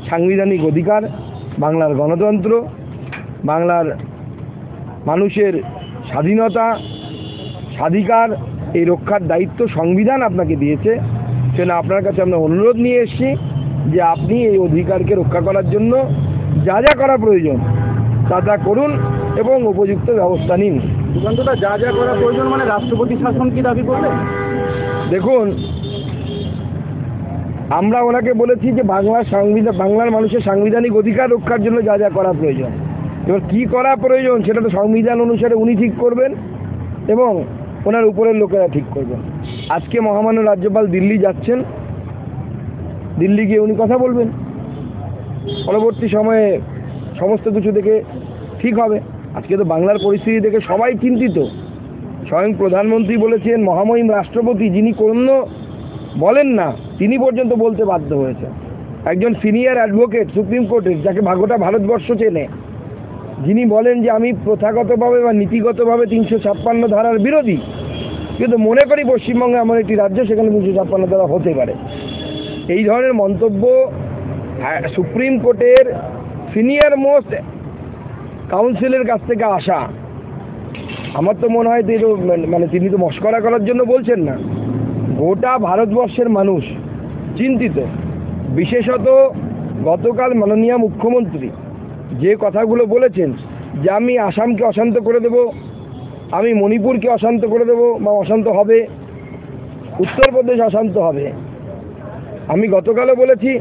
সাংবিধানিক অধিকার, বাংলার গণতন্ত্র, বাংলার মানুষের স্বাধীনতা, স্বাধিকার এই রক্ষার দায়িত্ব সংবিধান আপনাকে দিয়েছে। সেজন্য আপনার কাছে আমরা অনুরোধ নিয়ে এসেছি যে আপনি এই অধিকারকে রক্ষা করার জন্য যা যা করা প্রয়োজন তা করুন এবং উপযুক্ত ব্যবস্থা নিন। সুকান্তদা, যা যা করা প্রয়োজন মানে রাষ্ট্রপতি শাসন কি দাবি করলেন? দেখুন, আমরা ওনাকে বলেছি যে বাংলার মানুষের সাংবিধানিক অধিকার রক্ষার জন্য যা যা করা প্রয়োজন। এবার কী করা প্রয়োজন সেটা তো সংবিধান অনুসারে উনি ঠিক করবেন এবং ওনার উপরের লোকেরা ঠিক করবেন। আজকে মহামান্য রাজ্যপাল দিল্লি যাচ্ছেন, দিল্লি গিয়ে উনি কথা বলবেন। পরবর্তী সময়ে সমস্ত কিছু দেখে ঠিক হবে। আজকে তো বাংলার পরিস্থিতি দেখে সবাই চিন্তিত। স্বয়ং প্রধানমন্ত্রী বলেছেন, মহামহিম রাষ্ট্রপতি যিনি কোনো বলেন না তিনি পর্যন্ত বলতে বাধ্য হয়েছে। একজন সিনিয়র অ্যাডভোকেট সুপ্রিম কোর্টের, যাকে গোটা ভারতবর্ষ চেনে, যিনি বলেন যে আমি প্রথাগতভাবে বা নীতিগতভাবে 356 ধারার বিরোধী, কিন্তু মনে করি পশ্চিমবঙ্গে এমন একটি রাজ্য সেখানে 356 ধারা হতে পারে। এই ধরনের মন্তব্য সুপ্রিম কোর্টের সিনিয়র মোস্ট কাউন্সিলের কাছ থেকে আসা, আমার তো মনে হয় তিনি তো মস্করা করার জন্য বলছেন না। গোটা ভারতবর্ষের মানুষ চিন্তিত। বিশেষত গতকাল মাননীয় মুখ্যমন্ত্রী যে কথাগুলো বলেছেন যে আমি আসামকে অশান্ত করে দেব, আমি মণিপুরকে অশান্ত করে দেব বা অশান্ত হবে, উত্তরপ্রদেশ অশান্ত হবে। আমি গতকালও বলেছি,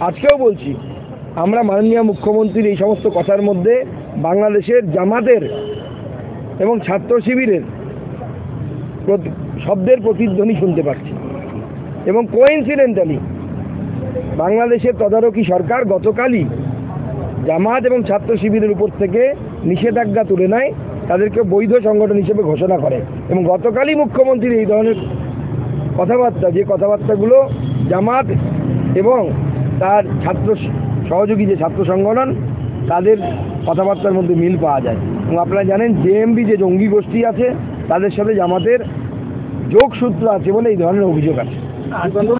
আজকেও বলছি, আমরা মাননীয় মুখ্যমন্ত্রীর এই সমস্ত কথার মধ্যে বাংলাদেশের জামাতের এবং ছাত্র শিবিরের শব্দের প্রতিধ্বনি শুনতে পাচ্ছি। এবং কোইন্সিডেন্টালি বাংলাদেশের তদারকি সরকার গতকালই জামাত এবং ছাত্র শিবিরের উপর থেকে নিষেধাজ্ঞা তুলে নেয়, তাদেরকে বৈধ সংগঠন হিসেবে ঘোষণা করে। এবং গতকালই মুখ্যমন্ত্রীর এই ধরনের কথাবার্তা, যে কথাবার্তাগুলো জামাত এবং তার ছাত্র সহযোগী যে ছাত্র সংগঠন, তাদের কথাবার্তার মধ্যে মিল পাওয়া যায়। এবং আপনারা জানেন জেএমবি যে জঙ্গি গোষ্ঠী আছে, তাদের সাথে জামাতের যোগসূত্র আছে বলে এই ধরনের অভিযোগ আছে।